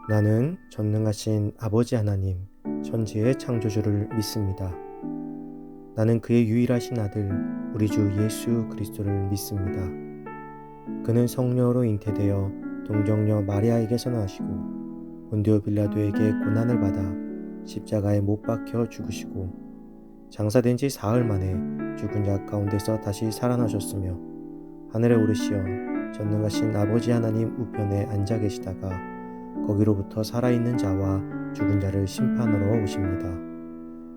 나는 전능하신 아버지 하나님, 천지의 창조주를 믿습니다. 나는 그의 유일하신 아들, 우리 주 예수 그리스도를 믿습니다. 그는 성령으로 잉태되어 동정녀 마리아에게서 나시고 본디오 빌라도에게 고난을 받아 십자가에 못 박혀 죽으시고 장사된 지 사흘 만에 죽은 자 가운데서 다시 살아나셨으며 하늘에 오르시어 전능하신 아버지 하나님 우편에 앉아 계시다가 거기로부터 살아있는 자와 죽은 자를 심판하러 오십니다.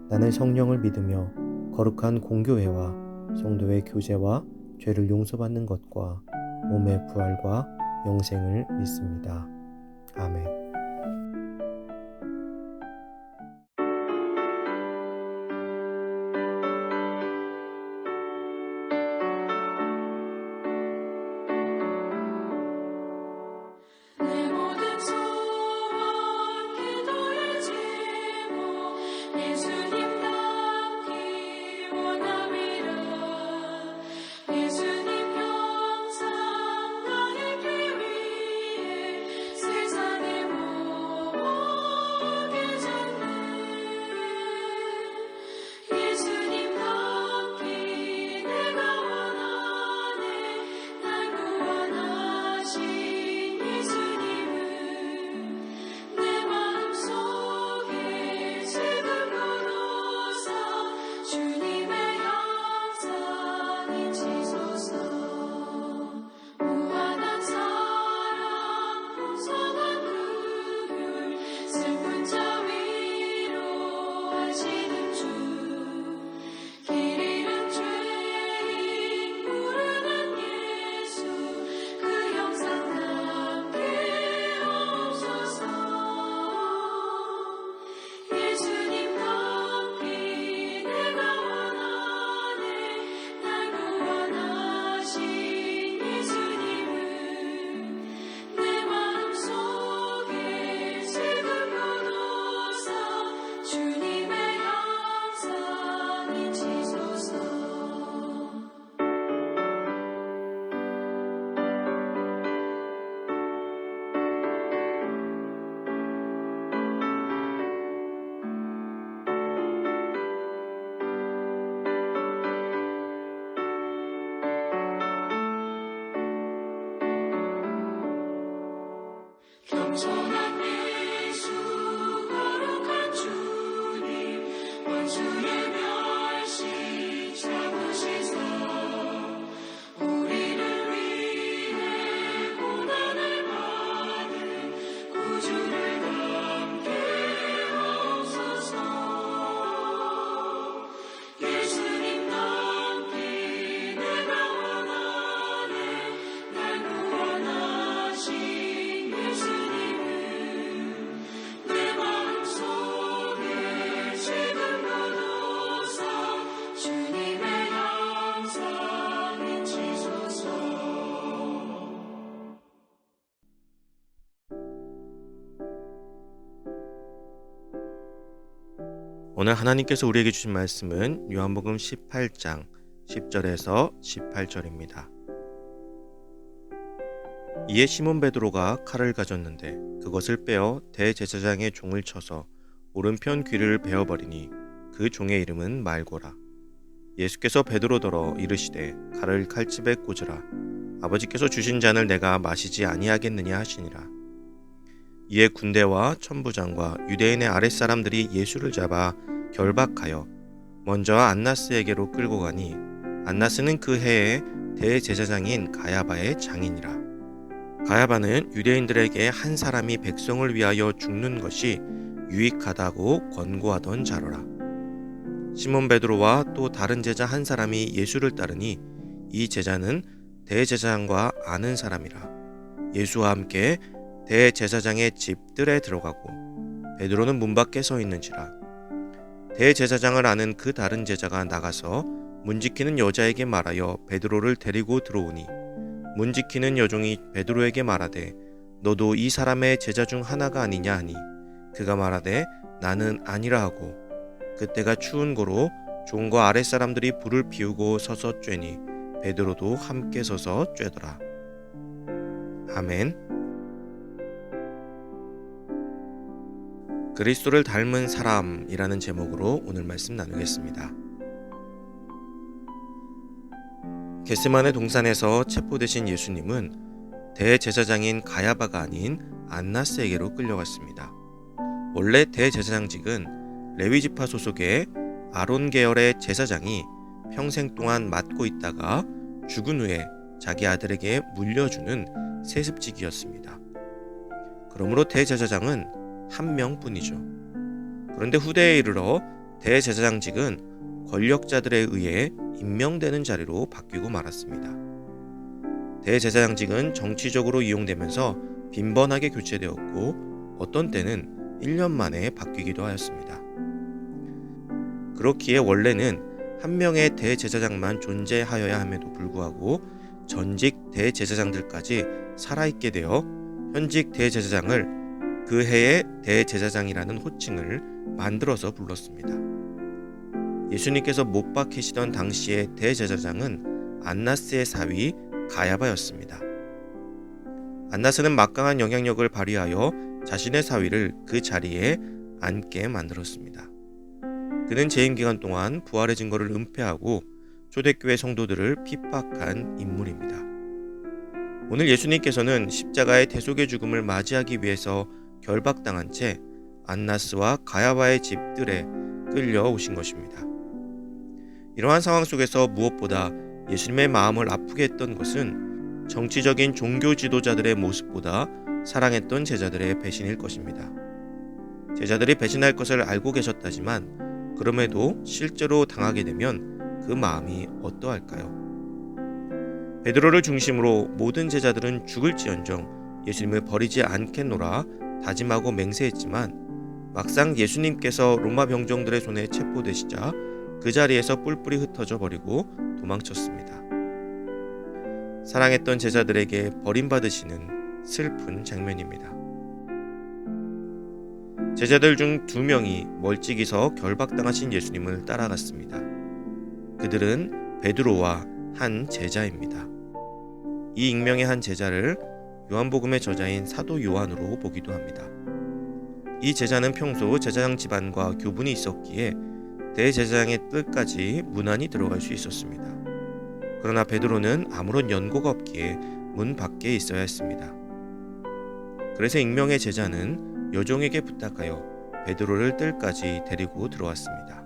나는 성령을 믿으며 거룩한 공교회와 성도의 교제와 죄를 용서받는 것과 몸의 부활과 영생을 믿습니다. 아멘. 내 모든 소원 기도의 제목 예수님 닮기 원함이라. 예수님 형상 나에게 위해 세상의 모든 계셨네. 예수님 닮기 내가 원하네. 날 구원하신 예수님을 내 마음속에 지금부로서 주님의 형상이 지소서. 무한한 사랑 풍성한 긍휼 슬픈 자 위로하시는 주. 길 잃은 죄인 부르는 예수 그 형상 담게 없소서. 예수님 닮기 내가 원하네. 날 구원하신 예수님을 내 마음속에 지금부로서 주님의 형상이 지소서. 겸손한 예수 거룩한 주님 원수의 멸시 참으시사 우리를 위해 고난을 받은 구주를 닮게 하옵소서. 예수님 닮기 내가 원하네. 날 구원하신 예수님을 내 마음속에 지금부로서 주님의 형상이 지소서. 오늘 하나님께서 우리에게 주신 말씀은 요한복음 18장 10절에서 18절입니다. 이에 시몬 베드로가 칼을 가졌는데 그것을 빼어 대제사장의 종을 쳐서 오른편 귀를 베어버리니 그 종의 이름은 말고라. 예수께서 베드로더러 이르시되 칼을 칼집에 꽂으라. 아버지께서 주신 잔을 내가 마시지 아니하겠느냐 하시니라. 이에 군대와 천부장과 유대인의 아랫사람들이 예수를 잡아 결박하여 먼저 안나스에게로 끌고 가니 안나스는 그 해에 대제사장인 가야바의 장인이라. 가야바는 유대인들에게 한 사람이 백성을 위하여 죽는 것이 유익하다고 권고하던 자로라. 시몬 베드로와 또 다른 제자 한 사람이 예수를 따르니 이 제자는 대제사장과 아는 사람이라. 예수와 함께 대제사장의 집 뜰에 들어가고 베드로는 문 밖에 서 있는지라. 대제사장을 아는 그 다른 제자가 나가서 문 지키는 여자에게 말하여 베드로를 데리고 들어오니 문 지키는 여종이 베드로에게 말하되 너도 이 사람의 제자 중 하나가 아니냐 하니 그가 말하되 나는 아니라 하고 그때가 추운 고로 종과 아랫사람들이 불을 피우고 서서 쬐니 베드로도 함께 서서 쬐더라. 아멘. 그리스도를 닮은 사람이라는 제목으로 오늘 말씀 나누겠습니다. 겟세마네 동산에서 체포되신 예수님은 대제사장인 가야바가 아닌 안나스에게로 끌려갔습니다. 원래 대제사장직은 레위지파 소속의 아론 계열의 제사장이 평생 동안 맡고 있다가 죽은 후에 자기 아들에게 물려주는 세습직이었습니다. 그러므로 대제사장은 한 명뿐이죠. 그런데 후대에 이르러 대제사장직은 권력자들에 의해 임명되는 자리로 바뀌고 말았습니다. 대제사장직은 정치적으로 이용되면서 빈번하게 교체되었고 어떤 때는 1년 만에 바뀌기도 하였습니다. 그렇기에 원래는 한 명의 대제사장만 존재하여야 함에도 불구하고 전직 대제사장들까지 살아있게 되어 현직 대제사장을 그 해의 대제사장이라는 호칭을 만들어서 불렀습니다. 예수님께서 못 박히시던 당시의 대제사장은 안나스의 사위 가야바였습니다. 안나스는 막강한 영향력을 발휘하여 자신의 사위를 그 자리에 앉게 만들었습니다. 그는 재임 기간 동안 부활의 증거를 은폐하고 초대교회 성도들을 핍박한 인물입니다. 오늘 예수님께서는 십자가의 대속의 죽음을 맞이하기 위해서 결박당한 채 안나스와 가야바의 집들에 끌려오신 것입니다. 이러한 상황 속에서 무엇보다 예수님의 마음을 아프게 했던 것은 정치적인 종교 지도자들의 모습보다 사랑했던 제자들의 배신일 것입니다. 제자들이 배신할 것을 알고 계셨다지만 그럼에도 실제로 당하게 되면 그 마음이 어떠할까요? 베드로를 중심으로 모든 제자들은 죽을지언정 예수님을 버리지 않겠노라 다짐하고 맹세했지만 막상 예수님께서 로마 병정들의 손에 체포되시자 그 자리에서 뿔뿔이 흩어져 버리고 도망쳤습니다. 사랑했던 제자들에게 버림받으시는 슬픈 장면입니다. 제자들 중 2명이 멀찍이서 결박당하신 예수님을 따라갔습니다. 그들은 베드로와 한 제자입니다. 이 익명의 한 제자를 요한복음의 저자인 사도 요한으로 보기도 합니다. 이 제자는 평소 제사장 집안과 교분이 있었기에 대제사장의 뜰까지 무난히 들어갈 수 있었습니다. 그러나 베드로는 아무런 연고가 없기에 문 밖에 있어야 했습니다. 그래서 익명의 제자는 여종에게 부탁하여 베드로를 뜰까지 데리고 들어왔습니다.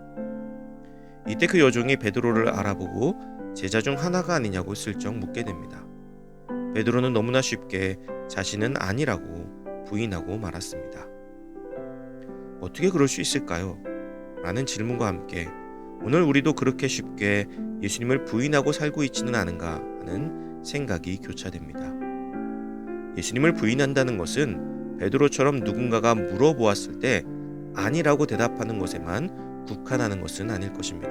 이때 그 여종이 베드로를 알아보고 제자 중 하나가 아니냐고 슬쩍 묻게 됩니다. 베드로는 너무나 쉽게 자신은 아니라고 부인하고 말았습니다. 어떻게 그럴 수 있을까요? 라는 질문과 함께 오늘 우리도 그렇게 쉽게 예수님을 부인하고 살고 있지는 않은가 하는 생각이 교차됩니다. 예수님을 부인한다는 것은 베드로처럼 누군가가 물어보았을 때 아니라고 대답하는 것에만 국한하는 것은 아닐 것입니다.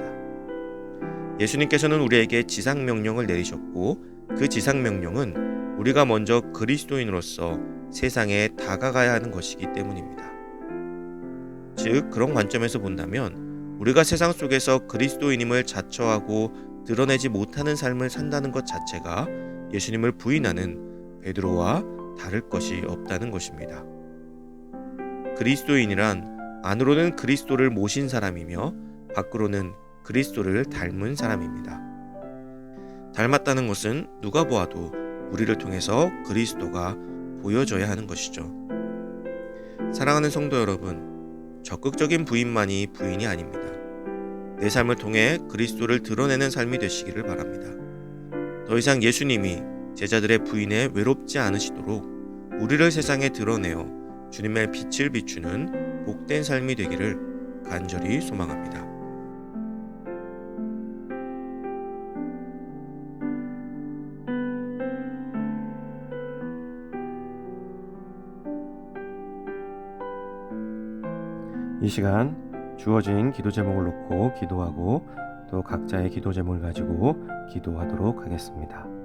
예수님께서는 우리에게 지상명령을 내리셨고 그 지상명령은 우리가 먼저 그리스도인으로서 세상에 다가가야 하는 것이기 때문입니다. 즉 그런 관점에서 본다면 우리가 세상 속에서 그리스도인임을 자처하고 드러내지 못하는 삶을 산다는 것 자체가 예수님을 부인하는 베드로와 다를 것이 없다는 것입니다. 그리스도인이란 안으로는 그리스도를 모신 사람이며 밖으로는 그리스도를 닮은 사람입니다. 닮았다는 것은 누가 보아도 우리를 통해서 그리스도가 보여져야 하는 것이죠. 사랑하는 성도 여러분, 적극적인 부인만이 부인이 아닙니다. 내 삶을 통해 그리스도를 드러내는 삶이 되시기를 바랍니다. 더 이상 예수님이 제자들의 부인에 외롭지 않으시도록 우리를 세상에 드러내어 주님의 빛을 비추는 복된 삶이 되기를 간절히 소망합니다. 이 시간 주어진 기도 제목을 놓고 기도하고 또 각자의 기도 제목을 가지고 기도하도록 하겠습니다.